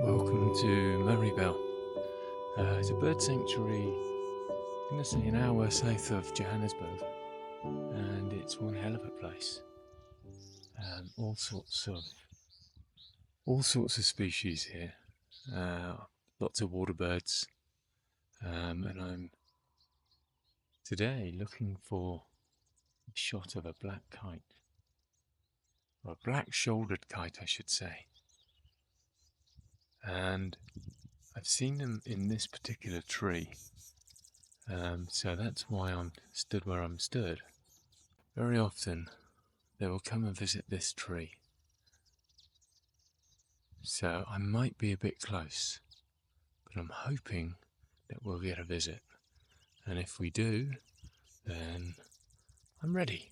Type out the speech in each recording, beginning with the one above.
Welcome to Marievale. It's a bird sanctuary, I'm going to say an hour south of Johannesburg, and it's one hell of a place. All sorts of species here. Lots of water birds, and I'm today looking for a shot of a black kite, or a black-shouldered kite, I should say. And I've seen them in this particular tree. So that's why I'm stood where I'm stood. Very often they will come and visit this tree. So I might be a bit close, but I'm hoping that we'll get a visit. And if we do, then I'm ready.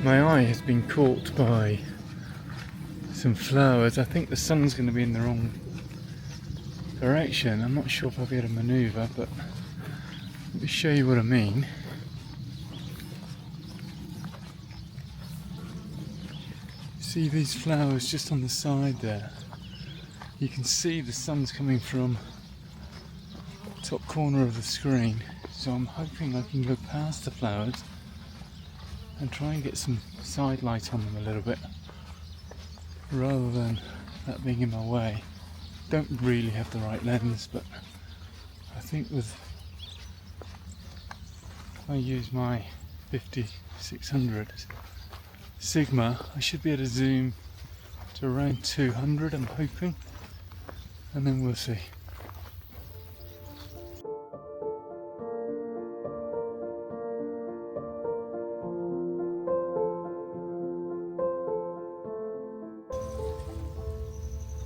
My eye has been caught by some flowers. I think the sun's going to be in the wrong direction. I'm not sure if I'll be able to manoeuvre, but let me show you what I mean. See these flowers just on the side there? You can see the sun's coming from the top corner of the screen, so I'm hoping I can go past the flowers and try and get some side light on them a little bit rather than that being in my way. Don't really have the right lens, but I think if I use my 5600 Sigma, I should be able to zoom to around 200, I'm hoping, and then we'll see.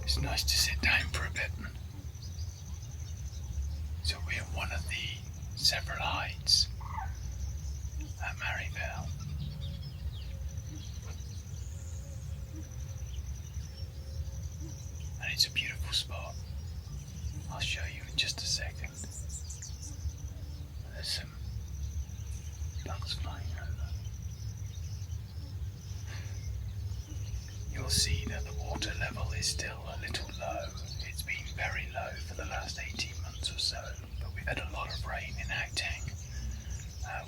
It's nice to sit down for a bit. So we're in one of the several hides at Marievale. And it's a beautiful spot. I'll show you in just a second. There's some ducks flying over. You'll see that the water level is still a little low. It's been very low for the last 18 months or so, but we've had a lot of rain in Gauteng,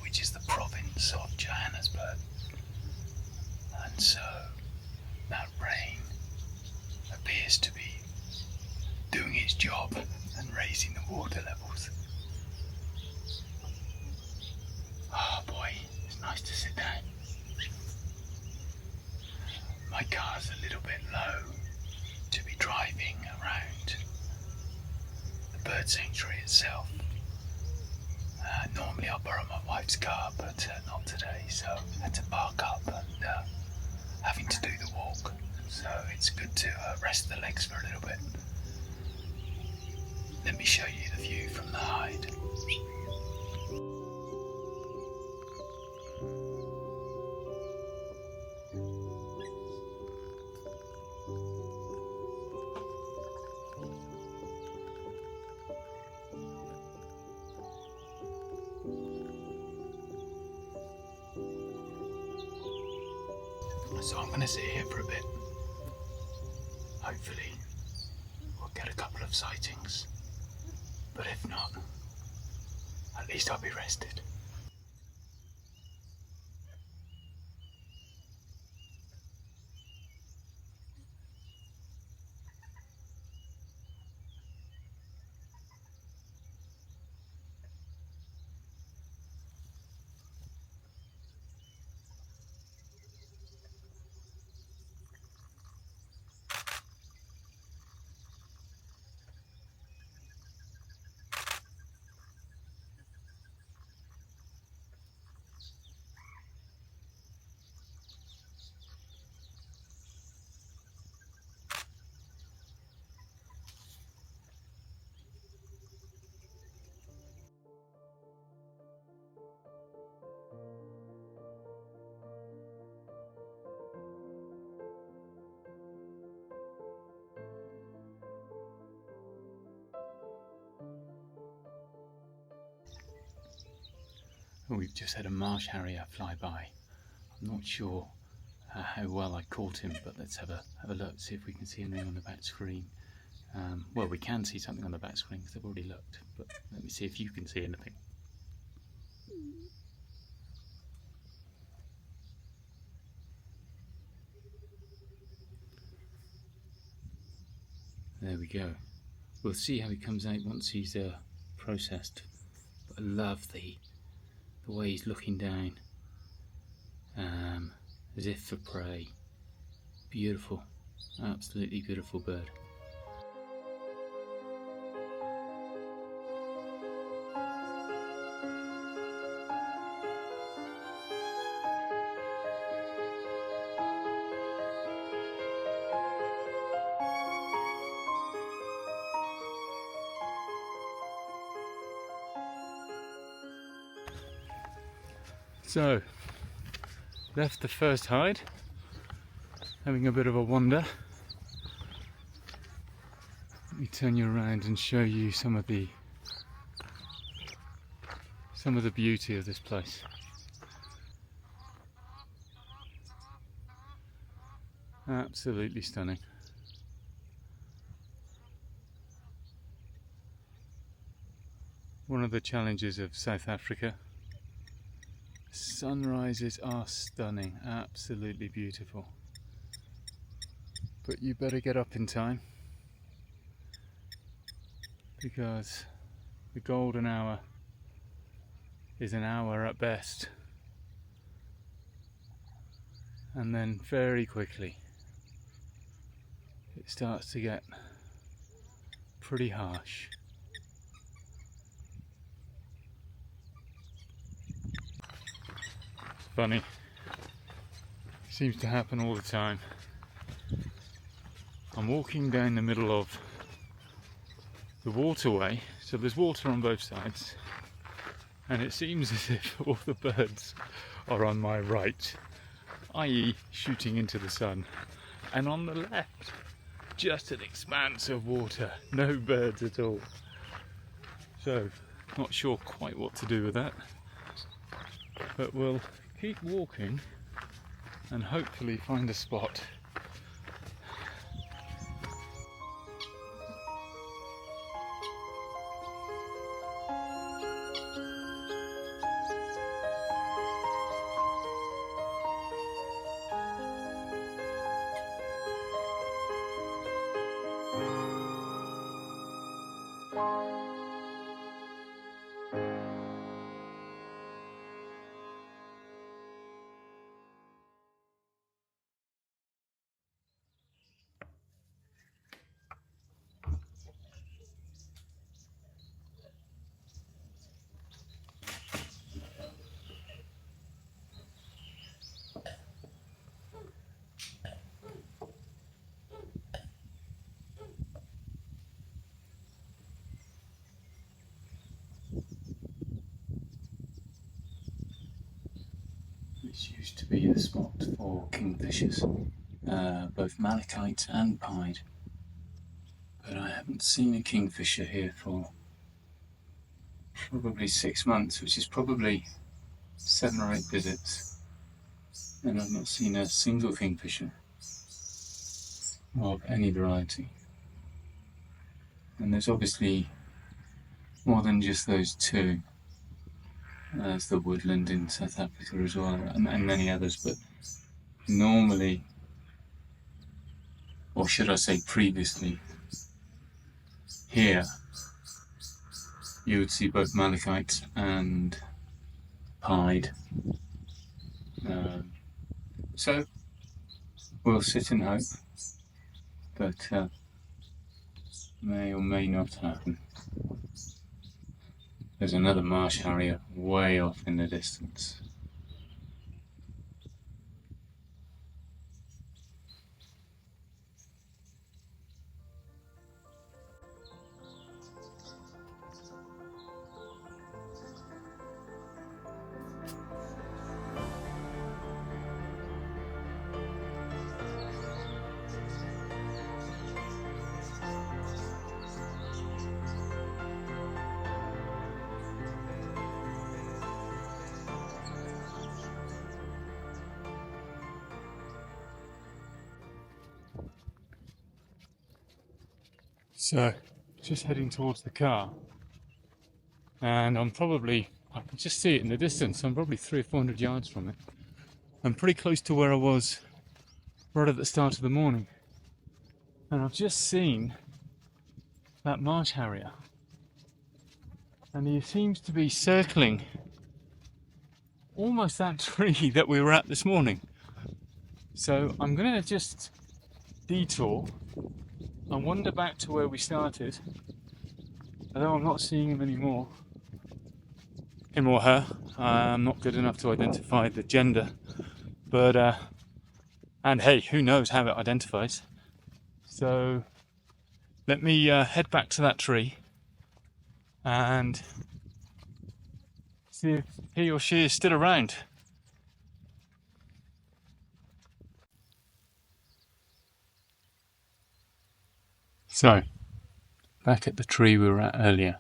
which is the province of Johannesburg. And so that rain appears to be doing its job and raising the water levels. Oh boy, it's nice to sit down. My car's a little bit low to be driving around the bird sanctuary itself. Normally I'll borrow my wife's car, but not today, so I had to park up and having to do the walk. So it's good to rest the legs for a little bit. Let me show you the view from the hide. So I'm going to sit here for a bit. Hopefully we'll get a couple of sightings, but if not, at least I'll be rested. We've just had a marsh harrier fly by. I'm not sure how well I caught him, but let's have a look, see if we can see anything on the back screen. Well, we can see something on the back screen because I've already looked, but let me see if you can see anything. There we go. We'll see how he comes out once he's processed. But I love the way he's looking down, as if for prey. Beautiful, absolutely beautiful bird. So, left the first hide, having a bit of a wander. Let me turn you around and show you some of the beauty of this place. Absolutely stunning. One of the challenges of South Africa. Sunrises are stunning, absolutely beautiful. But you better get up in time, because the golden hour is an hour at best, and then very quickly it starts to get pretty harsh. Funny, seems to happen all the time. I'm walking down the middle of the waterway, so there's water on both sides, and it seems as if all the birds are on my right, i.e. shooting into the sun, and on the left, just an expanse of water, no birds at all. So, not sure quite what to do with that, but we'll keep walking and hopefully find a spot. This used to be the spot for kingfishers, both malachite and pied, but I haven't seen a kingfisher here for probably 6 months, which is probably 7 or 8 visits, and I've not seen a single kingfisher of any variety. And there's obviously more than just those two. There's the woodland in South Africa as well, and many others, but normally, or should I say previously, here you would see both malachite and pied. So we'll sit and hope, but may or may not happen. There's another marsh harrier way off in the distance. So, just heading towards the car, and I can just see it in the distance. I'm probably 300 or 400 yards from it. I'm pretty close to where I was right at the start of the morning, and I've just seen that marsh harrier, and he seems to be circling almost that tree that we were at this morning. So I'm going to just detour and wander back to where we started, although I'm not seeing him anymore. Him or her, I'm not good enough to identify the gender, but and hey, who knows how it identifies. So let me head back to that tree and see if he or she is still around. So, back at the tree we were at earlier.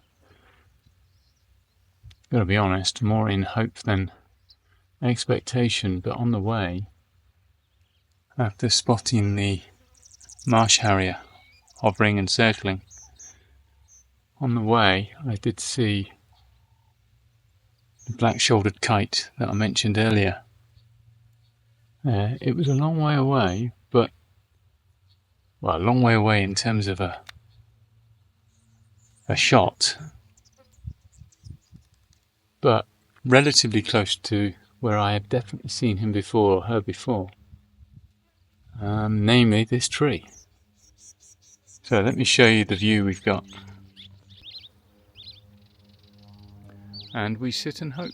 Gotta be honest, more in hope than expectation, but on the way, after spotting the marsh harrier hovering and circling, on the way I did see the black-shouldered kite that I mentioned earlier. It was a long way away, but a long way away in terms of a shot, but relatively close to where I had definitely seen him before or her before, namely this tree. So let me show you the view we've got, and we sit and hope.